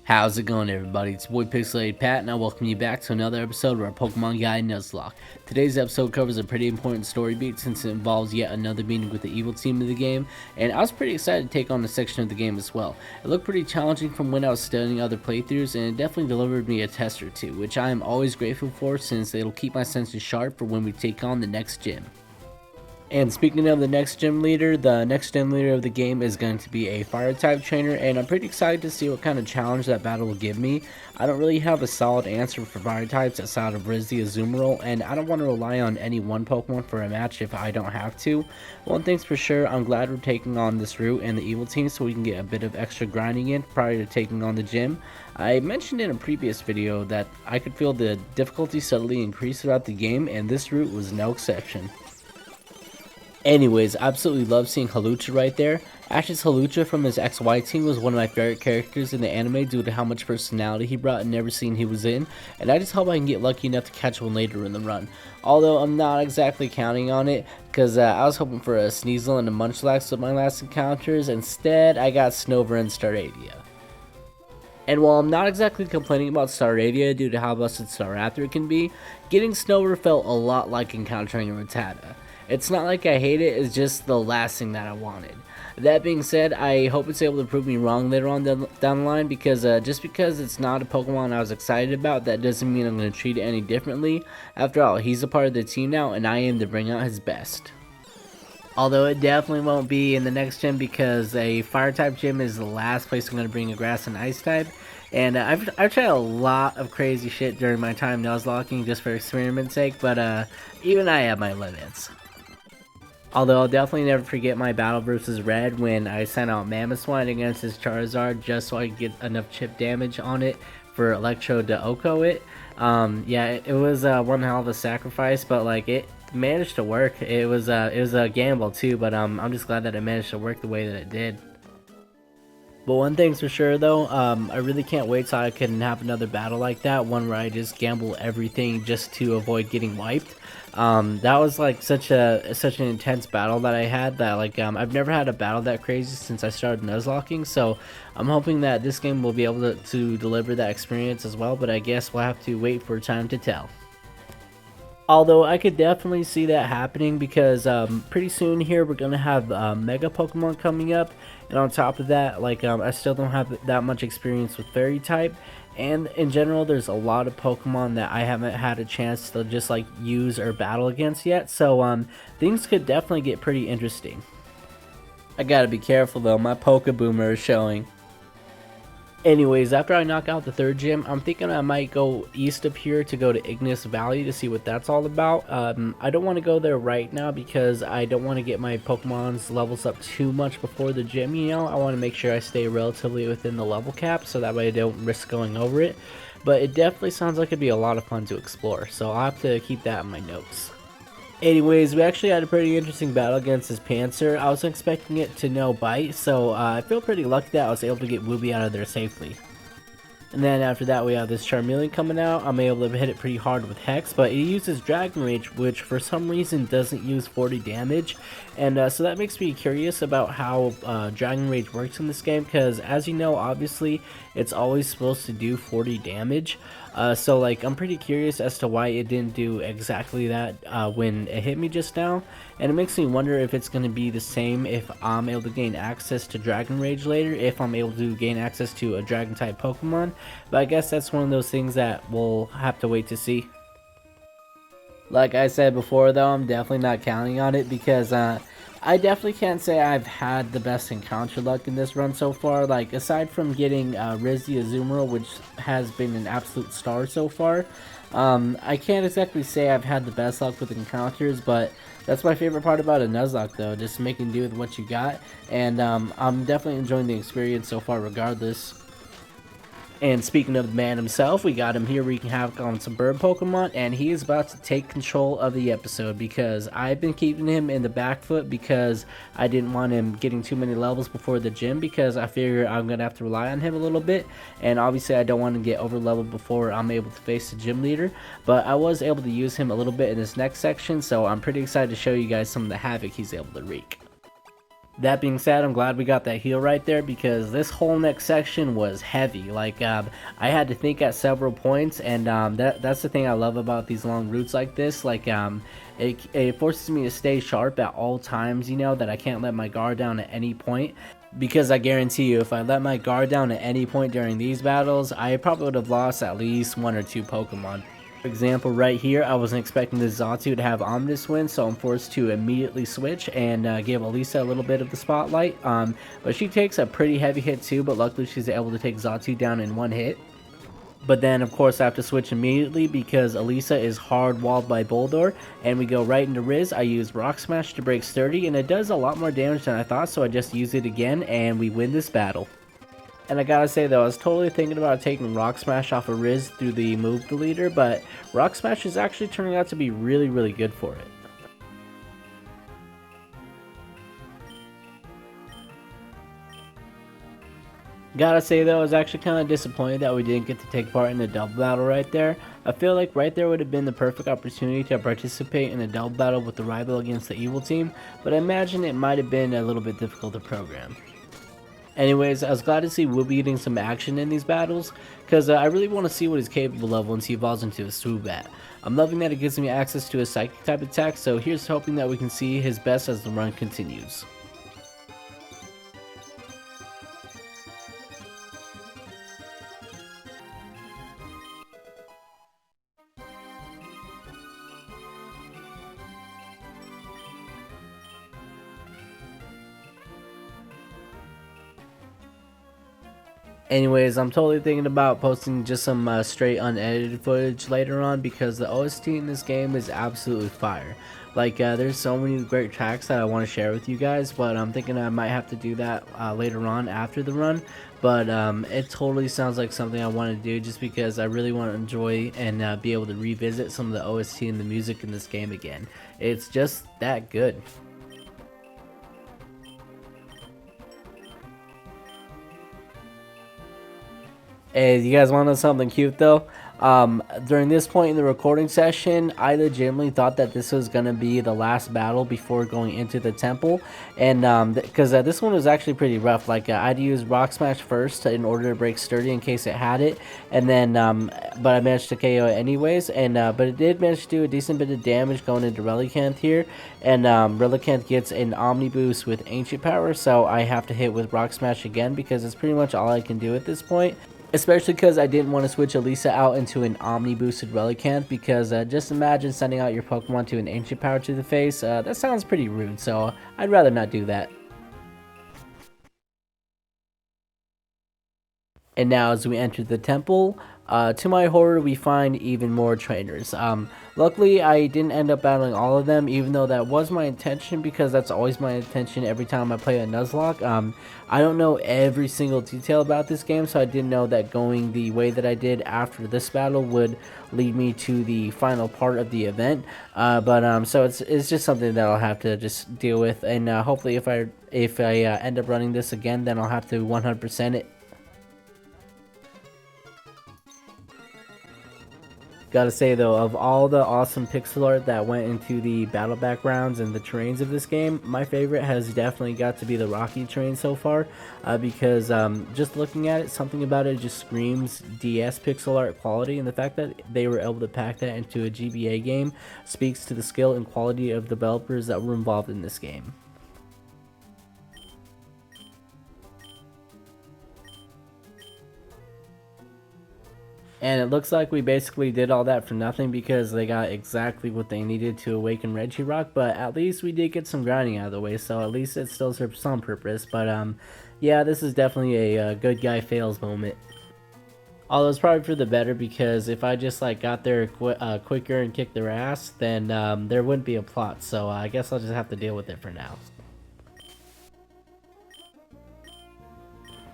How's it going, everybody? It's your boy Pixelated Pat, and I welcome you back to another episode of our Pokemon Gaia Nuzlocke. Today's episode covers a pretty important story beat since it involves yet another meeting with the evil team of the game, and I was pretty excited to take on this section of the game as well. It looked pretty challenging from when I was studying other playthroughs, and it definitely delivered me a test or two, which I am always grateful for since it'll keep my senses sharp for when we take on the next gym. And speaking of the next gym leader, the next gym leader of the game is going to be a fire type trainer, and I'm pretty excited to see what kind of challenge that battle will give me. I don't really have a solid answer for fire types outside of Rizzy Azumarill, and I don't want to rely on any one Pokemon for a match if I don't have to. One thing's for sure, I'm glad we're taking on this route and the evil team so we can get a bit of extra grinding in prior to taking on the gym. I mentioned in a previous video that I could feel the difficulty steadily increase throughout the game, and this route was no exception. Anyways, I absolutely love seeing Hawlucha right there. Ash's Hawlucha from his XY team was one of my favorite characters in the anime due to how much personality he brought in every scene he was in, and I just hope I can get lucky enough to catch one later in the run. Although I'm not exactly counting on it, because I was hoping for a Sneasel and a Munchlax with my last encounters. Instead, I got Snover and Staravia. And while I'm not exactly complaining about Staravia due to how busted Staraptor can be, getting Snover felt a lot like encountering a Rattata. It's not like I hate it, it's just the last thing that I wanted. That being said, I hope it's able to prove me wrong later on down the line, because just because it's not a Pokemon I was excited about, that doesn't mean I'm going to treat it any differently. After all, he's a part of the team now, and I aim to bring out his best. Although it definitely won't be in the next gym, because a fire type gym is the last place I'm going to bring a grass and ice type. And I've tried a lot of crazy shit during my time Nuzlocking just for experiment's sake, but even I have my limits. Although I'll definitely never forget my battle versus Red when I sent out Mamoswine against his Charizard just so I could get enough chip damage on it for Electro to Oko it. Yeah, it was one hell of a sacrifice, but like it managed to work. It was a gamble too, but I'm just glad that it managed to work the way that it did. But one thing's for sure though, I really can't wait till I can have another battle like that, one where I just gamble everything just to avoid getting wiped. That was like such an intense battle that I had that like I've never had a battle that crazy since I started Nuzlocking, so I'm hoping that this game will be able to deliver that experience as well, but I guess we'll have to wait for time to tell. Although I could definitely see that happening because pretty soon here we're going to have Mega Pokemon coming up. And on top of that, like I still don't have that much experience with Fairy type. And in general, there's a lot of Pokemon that I haven't had a chance to just like use or battle against yet. So things could definitely get pretty interesting. I gotta be careful though, my Pokeboomer is showing. Anyways, after I knock out the third gym, I'm thinking I might go east up here to go to Ignis Valley to see what that's all about. I don't want to go there right now because I don't want to get my Pokemon's levels up too much before the gym, you know. I want to make sure I stay relatively within the level cap so that way I don't risk going over it. But it definitely sounds like it'd be a lot of fun to explore, so I'll have to keep that in my notes. Anyways, we actually had a pretty interesting battle against this Panzer. I was expecting it to no bite, so I feel pretty lucky that I was able to get Wooby out of there safely. And then after that we have this Charmeleon coming out. I'm able to hit it pretty hard with Hex, but it uses Dragon Rage, which for some reason doesn't use 40 damage. And so that makes me curious about how Dragon Rage works in this game, because as you know, obviously, it's always supposed to do 40 damage. So like I'm pretty curious as to why it didn't do exactly that when it hit me just now, and it makes me wonder if it's going to be the same if I'm able to gain access to Dragon Rage later, if I'm able to gain access to a Dragon type Pokemon, but I guess that's one of those things that we'll have to wait to see. Like I said before though, I'm definitely not counting on it because I definitely can't say I've had the best encounter luck in this run so far. Like, aside from getting Rizzy Azumarill, which has been an absolute star so far, I can't exactly say I've had the best luck with encounters, but that's my favorite part about a Nuzlocke though, just making do with what you got, and I'm definitely enjoying the experience so far regardless. And speaking of the man himself, we got him here wreaking havoc on some bird Pokemon, and he is about to take control of the episode because I've been keeping him in the back foot because I didn't want him getting too many levels before the gym, because I figure I'm going to have to rely on him a little bit, and obviously I don't want to get over leveled before I'm able to face the gym leader, but I was able to use him a little bit in this next section, so I'm pretty excited to show you guys some of the havoc he's able to wreak. That being said, I'm glad we got that heal right there because this whole next section was heavy. Like, I had to think at several points, and that's the thing I love about these long routes like this. Like, it forces me to stay sharp at all times, you know, that I can't let my guard down at any point. Because I guarantee you, if I let my guard down at any point during these battles, I probably would have lost at least 1 or 2 Pokemon. For example, right here, I wasn't expecting the Xatu to have Omnis Wind, so I'm forced to immediately switch and give Elisa a little bit of the spotlight. But she takes a pretty heavy hit too, but luckily she's able to take Xatu down in one hit. But then, of course, I have to switch immediately because Elisa is hard walled by Boldor, and we go right into Riz. I use Rock Smash to break Sturdy, and it does a lot more damage than I thought, so I just use it again, and we win this battle. And I gotta say though, I was totally thinking about taking Rock Smash off of Riz through the move deleter, but Rock Smash is actually turning out to be really, really good for it. Gotta say though, I was actually kind of disappointed that we didn't get to take part in the double battle right there. I feel like right there would have been the perfect opportunity to participate in a double battle with the rival against the evil team, but I imagine it might have been a little bit difficult to program. Anyways, I was glad to see Wooby getting some action in these battles, because I really want to see what he's capable of once he evolves into a Swoobat. I'm loving that it gives me access to a Psychic type attack, so here's hoping that we can see his best as the run continues. Anyways, I'm totally thinking about posting just some straight unedited footage later on because the OST in this game is absolutely fire. Like, there's so many great tracks that I want to share with you guys, but I'm thinking I might have to do that later on after the run. But it totally sounds like something I want to do just because I really want to enjoy and be able to revisit some of the OST and the music in this game again. It's just that good. Hey, you guys want to know something cute though? During this point in the recording session, I legitimately thought that this was gonna be the last battle before going into the temple, and because this one was actually pretty rough. Like I had to use Rock Smash first in order to break Sturdy in case it had it, and then but I managed to KO it anyways, and but it did manage to do a decent bit of damage going into Relicanth here, and Relicanth gets an Omni Boost with Ancient Power, so I have to hit with Rock Smash again because it's pretty much all I can do at this point. Especially because I didn't want to switch Elisa out into an Omni boosted Relicanth because just imagine sending out your Pokemon to an Ancient Power to the face. That sounds pretty rude, so I'd rather not do that. And now as we enter the temple, to my horror, we find even more trainers. Luckily, I didn't end up battling all of them, even though that was my intention, because that's always my intention every time I play a Nuzlocke. I don't know every single detail about this game, so I didn't know that going the way that I did after this battle would lead me to the final part of the event. So it's just something that I'll have to just deal with, and hopefully if I end up running this again, then I'll have to 100% it. Gotta say though, of all the awesome pixel art that went into the battle backgrounds and the terrains of this game, my favorite has definitely got to be the Rocky terrain so far, because just looking at it, something about it just screams DS pixel art quality, and the fact that they were able to pack that into a GBA game speaks to the skill and quality of developers that were involved in this game. And it looks like we basically did all that for nothing because they got exactly what they needed to awaken Regirock, but at least we did get some grinding out of the way, so at least it still serves some purpose. But yeah, this is definitely a good guy fails moment. Although it's probably for the better because if I just like got there quicker and kicked their ass, then there wouldn't be a plot, so I guess I'll just have to deal with it for now.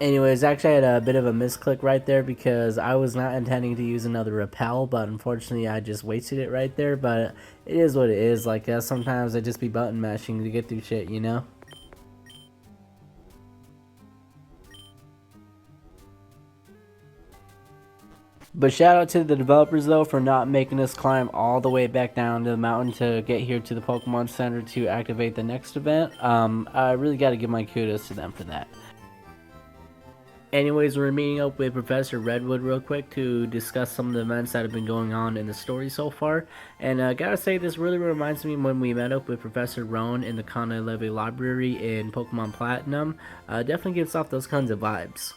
Anyways, actually I had a bit of a misclick right there because I was not intending to use another repel, but unfortunately I just wasted it right there, but it is what it is. Like sometimes I just be button mashing to get through shit, you know? But shout out to the developers though for not making us climb all the way back down to the mountain to get here to the Pokemon Center to activate the next event. I really got to give my kudos to them for that. Anyways, we're meeting up with Professor Redwood real quick to discuss some of the events that have been going on in the story so far. And gotta say, this really reminds me when we met up with Professor Roan in the Kanaleve Library in Pokemon Platinum. Definitely gives off those kinds of vibes.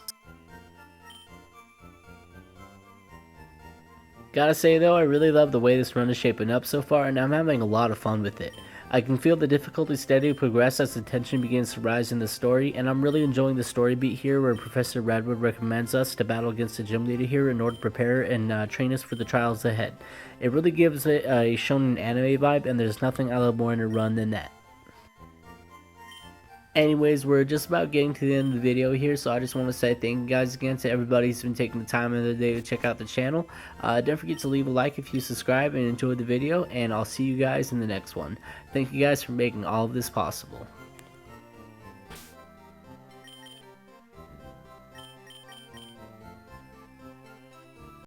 Gotta say though, I really love the way this run is shaping up so far, and I'm having a lot of fun with it. I can feel the difficulty steadily progress as the tension begins to rise in the story, and I'm really enjoying the story beat here where Professor Redwood recommends us to battle against the gym leader here in order to prepare and train us for the trials ahead. It really gives it a shonen anime vibe, and there's nothing I love more in a run than that. Anyways, we're just about getting to the end of the video here, so I just want to say thank you guys again to everybody who's been taking the time of the day to check out the channel. Don't forget to leave a like if you subscribe and enjoyed the video, and I'll see you guys in the next one. Thank you guys for making all of this possible.